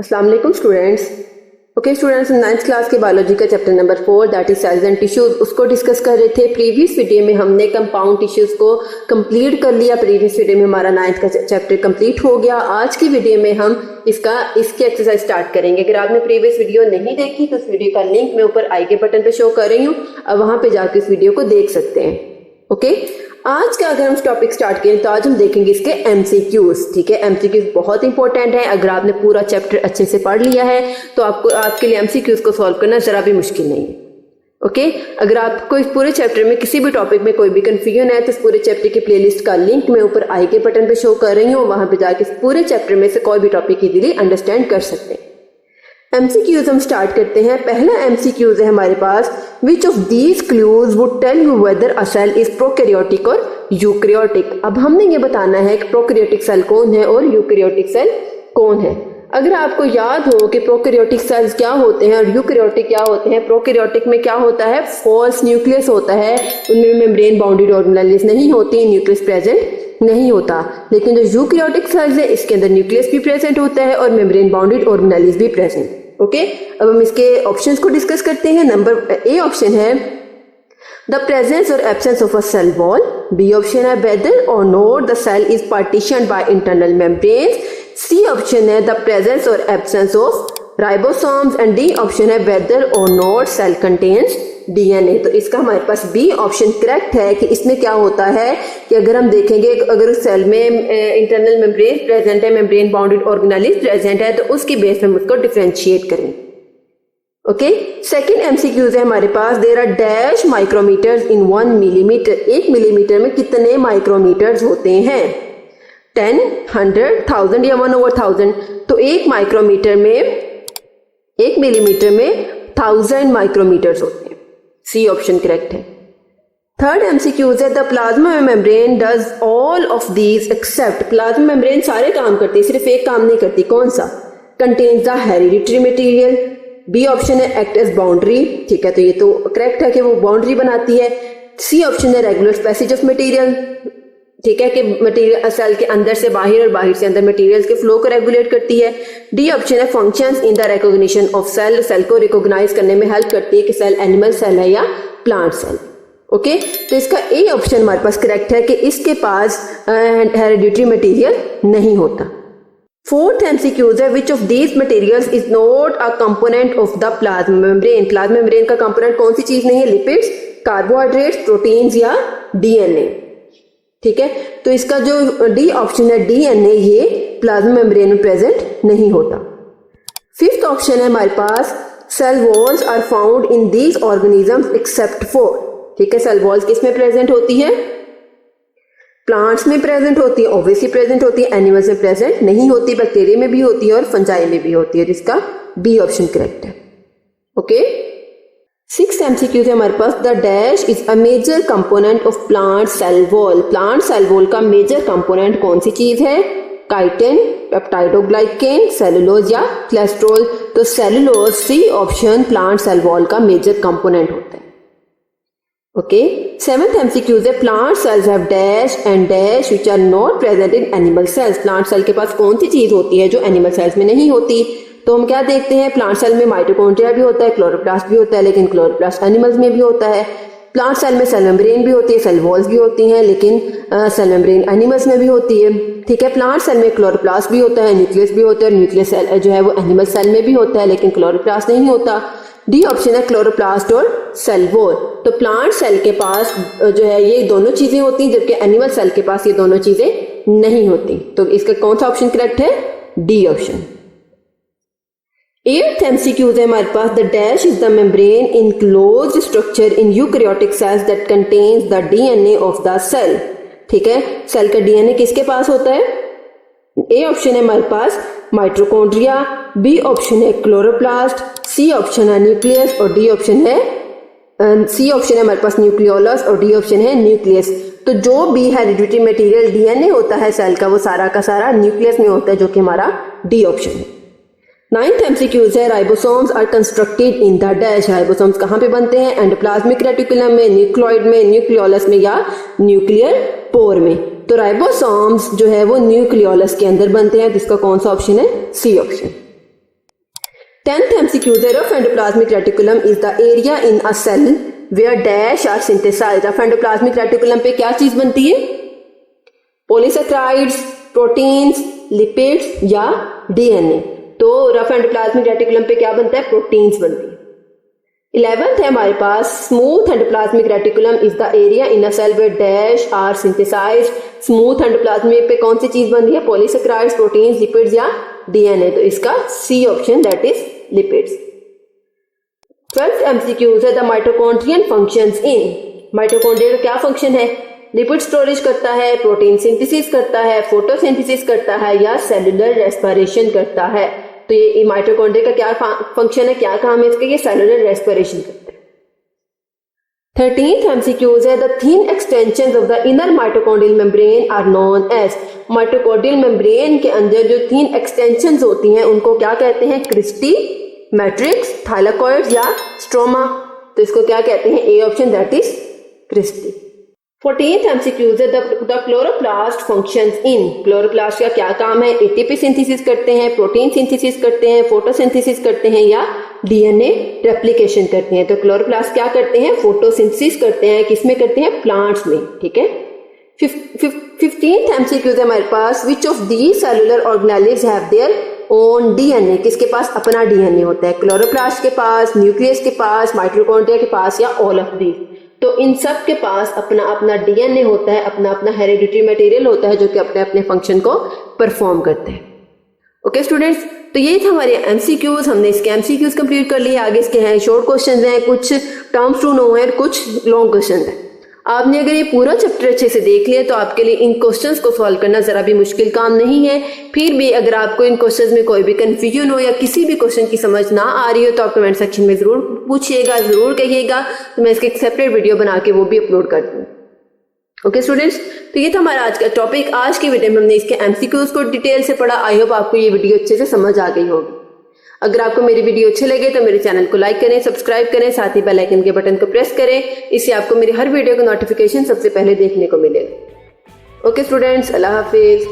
अस्सलाम वालेकुम students. Okay students, 9th class के बायोलॉजी का chapter number 4 that is cells and tissues उसको डिस्कस कर रहे थे। प्रीवियस वीडियो में हमने कंपाउंड टिश्यूज को कंप्लीट कर लिया। प्रीवियस वीडियो में हमारा 9th का चैप्टर कंप्लीट हो गया। आज की वीडियो में हम इसकी एक्सरसाइज स्टार्ट करेंगे। अगर आपने प्रीवियस वीडियो नहीं देखी तो उस वीडियो का लिंक मैं ऊपर आई के बटन पे शो कर रही हूँ, अब वहां पे जाकर इस वीडियो को देख सकते हैं। ओके, आज का अगर हम टॉपिक स्टार्ट करें तो आज हम देखेंगे इसके एमसीक्यूज। ठीक है, एमसीक्यूज बहुत इंपॉर्टेंट है। अगर आपने पूरा चैप्टर अच्छे से पढ़ लिया है तो आपके लिए एमसीक्यूज को सॉल्व करना जरा भी मुश्किल नहीं है। ओके, अगर आपको इस पूरे चैप्टर में किसी भी टॉपिक में कोई भी कंफ्यूजन है तो इस पूरे चैप्टर की प्लेलिस्ट का लिंक मैं ऊपर आई के बटन पे शो कर रही हूँ, वहां पे जाके इस पूरे चैप्टर में से कोई भी टॉपिक इजीली अंडरस्टैंड कर सकते हैं। एमसीक्यूज हम स्टार्ट करते हैं। पहला एमसीक्यूज है हमारे पास, which of these clues would tell you whether a cell is prokaryotic और यूकैरियोटिक। अब हमने ये बताना है कि प्रोकैरियोटिक सेल कौन है और यूकैरियोटिक सेल कौन है। अगर आपको याद हो कि प्रोकैरियोटिक सेल्स क्या होते हैं और यूकैरियोटिक क्या होते हैं, प्रोकैरियोटिक में क्या होता है, फॉल्स न्यूक्लियस होता है, उनमें मेम्ब्रेन बाउंडेड ऑर्गेनेल्स नहीं होती, न्यूक्लियस प्रेजेंट नहीं होता। लेकिन जो यूकैरियोटिक सेल्स है इसके अंदर न्यूक्लियस भी प्रेजेंट होता है और मेम्ब्रेन बाउंडेड ऑर्गेनेल्स भी प्रेजेंट। ओके, अब हम इसके ऑप्शंस को डिस्कस करते हैं। नंबर ए ऑप्शन है द प्रेजेंस और absence of a cell wall. B option है वेदर और not the cell is partitioned by internal membranes. C option है द प्रेजेंस और absence of ribosomes and D option है whether और not cell contains DNA. तो इसका हमारे पास B option correct है कि इसमें क्या होता है कि अगर हम देखेंगे अगर सेल में इंटरनल मेम्ब्रेन प्रेजेंट है, मेम्ब्रेन बाउंडेड ऑर्गेनेल्स प्रेजेंट है, तो उसकी बेस में उसको डिफरेंशिएट करें। ओके, सेकंड एमसीक्यूज है हमारे पास, there are dash micrometres in 1 millimetre. 1 millimetre में कितने माइक्रोमीटर्स होते हैं? 10, 100, 1000 या 1/1000। तो 1 मिलीमीटर में 1000 माइक्रोमीटर्स होते हैं। सी ऑप्शन करेक्ट है। थर्ड एमसीक्यूज है the plasma membrane does all of these except. Plasma membrane सारे काम करती है, सिर्फ एक काम नहीं करती। कौन सा? Contains the hereditary material. B option है एक्ट एज बाउंड्री। ठीक है, तो ये तो करेक्ट है कि वो बाउंड्री बनाती है। सी ऑप्शन है रेगुलर पैसेज ऑफ मटेरियल। ठीक है, कि मटेरियल सेल के अंदर से बाहर और बाहर से अंदर मटेरियल्स के फ्लो को रेगुलेट करती है। डी ऑप्शन है functions in the recognition of cell. Cell को रिकॉग्नाइज करने में हेल्प करती है कि सेल एनिमल सेल है या प्लांट सेल। ओके, तो इसका ए ऑप्शन हमारे पास करेक्ट है कि इसके पास हेरिडिटरी मटेरियल नहीं होता। फोर्थ एमसीक्यूज है which of these materials is not a component of the plasma membrane. Plasma membrane का कंपोनेंट कौन सी चीज नहीं है? लिपिड्स, कार्बोहाइड्रेट्स, प्रोटीन्स या डीएनए। ठीक है, तो इसका जो डी ऑप्शन है डीएनए, ये प्लाज्मा मेम्ब्रेन में प्रेजेंट नहीं होता। फिफ्थ ऑप्शन है हमारे पास, cell walls are found in these organisms except for. ठीक है, सेल वॉल्स किस में प्रेजेंट होती है? प्लांट्स में प्रेजेंट होती है, ऑब्वियसली प्रेजेंट होती है। एनिमल्स में प्रेजेंट नहीं होती, बैक्टीरिया में भी होती है और फंजाई में भी होती है, जिसका बी ऑप्शन करेक्ट है। ओके, सिक्स एमसीक्यू है हमारे पास, the dash is a major component of plant cell wall. Plant cell wall का मेजर कंपोनेंट कौन सी चीज है? काइटिन, पेप्टाइडोग्लाइकेन, सेलुलोज या कोलेस्ट्रॉल। तो cellulose, C option, plant cell wall का मेजर कंपोनेंट होता है। ओके, सेवेंथ एमसीक्यूज है, plant cells have dash and dash which are not present in animal cells. Plant cell के पास कौन सी चीज होती है जो एनिमल सेल्स में नहीं होती? तो हम क्या देखते हैं, प्लांट सेल में माइटोकॉन्ड्रिया भी होता है, क्लोरोप्लास्ट भी होता है, लेकिन क्लोरोप्लास्ट एनिमल्स में भी होता है। प्लांट सेल में सेल मेम्ब्रेन भी होती है, सेल वॉल्स भी होती हैं, लेकिन सेल मेम्ब्रेन एनिमल्स में भी होती है। ठीक है, प्लांट सेल में क्लोरोप्लास्ट भी होता है, न्यूक्लियस भी होता है, न्यूक्लियस सेल जो है वो एनिमल सेल में भी होता है, लेकिन क्लोरोप्लास्ट नहीं होता। डी ऑप्शन है क्लोरोप्लास्ट और सेल वॉल। तो प्लांट सेल के पास जो है ये दोनों चीजें होती हैं, जबकि एनिमल सेल के पास ये दोनों चीजें नहीं होती। तो इसका कौन सा ऑप्शन करेक्ट है? D option. एट्थ एमसीक्यूज है हमारे पास, the dash is the membrane enclosed structure in eukaryotic cells that contains the DNA of the cell. ठीक है, सेल का डीएनए किसके पास होता है? ए ऑप्शन है हमारे पास माइटोकॉन्ड्रिया, बी ऑप्शन है क्लोरोप्लास्ट, सी ऑप्शन है न्यूक्लियस और डी ऑप्शन है हमारे पास न्यूक्लियोलस और डी ऑप्शन है न्यूक्लियस। तो जो भी हेरिडिटरी मटेरियल डीएनए होता है सेल का, वो सारा का सारा न्यूक्लियस में होता है, जो कि हमारा डी ऑप्शन है। नाइन्थ एमसीक्यूज है, ribosomes are constructed in the dash. Ribosomes कहाँ पे बनते हैं? एंडोप्लाज्मिक रेटिकुलम में, न्यूक्लियोइड में, न्यूक्लियोलस में या न्यूक्लियर पोर में। तो राइबोसोम्स जो है वो न्यूक्लियोलस के अंदर बनते हैं, जिसका कौन सा ऑप्शन है? C option. 10th MCQ, the rough endoplasmic reticulum is the area in a cell where dash are synthesized. rough endoplasmic reticulum पे क्या चीज बनती है? पॉलीसेक्राइड्स, प्रोटीन्स, लिपिड्स या डीएनए. तो रफ एंडोप्लाज्मिक रेटिकुलम पे क्या बनता है? प्रोटीन्स बनती है. 11th है हमारे पास, smooth endoplasmic reticulum is the area in a cell where dash are synthesized. Smooth endoplasmic पे कौन सी चीज बन रही है? पॉलीसेक्राइड्स, प्रोटीन्स, लिपिड्स या डीएनए. तो इसका C option, that is lipids. 12th MCQ है the mitochondrion functions in. Mitochondria का क्या फंक्शन है? लिपिड स्टोरेज करता है, प्रोटीन सिंथेसिस करता है, फोटोसिंथेसिस करता है या सेलुलर रेस्पिरेशन करता है. तो ये माइटोकॉन्ड्रिया का क्या फंक्शन है, क्या काम है इसका? ये सेलुलर रेस्पिरेशन करता है. 13th MCQ है the thin extensions of the inner mitochondrial membrane are known as. Mitochondrial membrane के अंदर जो थिन एक्सटेंशंस होती हैं उनको क्या कहते हैं? क्रिस्टी, मैट्रिक्स, थाइलाकॉइड्स या स्ट्रोमा. तो इसको क्या कहते हैं? A option, that is cristae. 14th MCQ है the chloroplast functions in. Chloroplast का क्या काम है? एटीपी सिंथेसिस करते हैं, प्रोटीन सिंथेसिस करते हैं, फोटोसिंथेसिस करते हैं या डीएनए रेप्लिकेशन करते हैं. तो क्लोरोप्लास्ट क्या करते हैं? फोटोसिंथेसिस करते हैं. किसमें करते हैं? प्लांट्स में. ठीक है. 15th MCQ है हमारे पास, which of the cellular organelles have their own DNA. किसके पास अपना डीएनए होता है? क्लोरोप्लास्ट के पास, न्यूक्लियस के पास, माइटोकॉन्ड्रिया के पास या ऑल ऑफ दीज. तो इन सब के पास अपना अपना डीएनए होता है, अपना अपना हेरिडिटरी मटेरियल होता है जो कि अपने अपने फंक्शन को परफॉर्म करते हैं. ओके स्टूडेंट्स, तो ये था हमारे एमसीक्यूज. हमने इसके एमसीक्यूज कंप्लीट कर लिए. आगे इसके हैं शॉर्ट क्वेश्चंस हैं, कुछ टर्म्स टू नो है, कुछ लॉन्ग क्वेश्चंस हैं. आपने अगर ये पूरा चैप्टर अच्छे से देख लिया तो आपके लिए इन क्वेश्चंस को सॉल्व करना जरा भी मुश्किल काम नहीं है. फिर भी अगर आपको इन क्वेश्चंस में कोई भी कंफ्यूजन हो या किसी भी क्वेश्चन की समझ ना आ रही हो तो आप कमेंट सेक्शन में जरूर पूछिएगा, जरूर कहिएगा. तो मैं इसके एक सेपरेट वीडियो बना के वो भी अपलोड कर दूँ. ओके स्टूडेंट्स, तो ये था हमारा आज का टॉपिक. आज की वीडियो में हमने इसके एमसीक्यूज को डिटेल से पढ़ा. आई होप आपको ये वीडियो अच्छे से समझ आ गई होगी. अगर आपको मेरी वीडियो अच्छे लगे तो मेरे चैनल को लाइक करें, सब्सक्राइब करें, साथ ही बेल आइकन के बटन को प्रेस करें. इससे आपको मेरी हर वीडियो का नोटिफिकेशन सबसे पहले देखने को मिलेगा. ओके स्टूडेंट्स, अल्लाह हाफिज.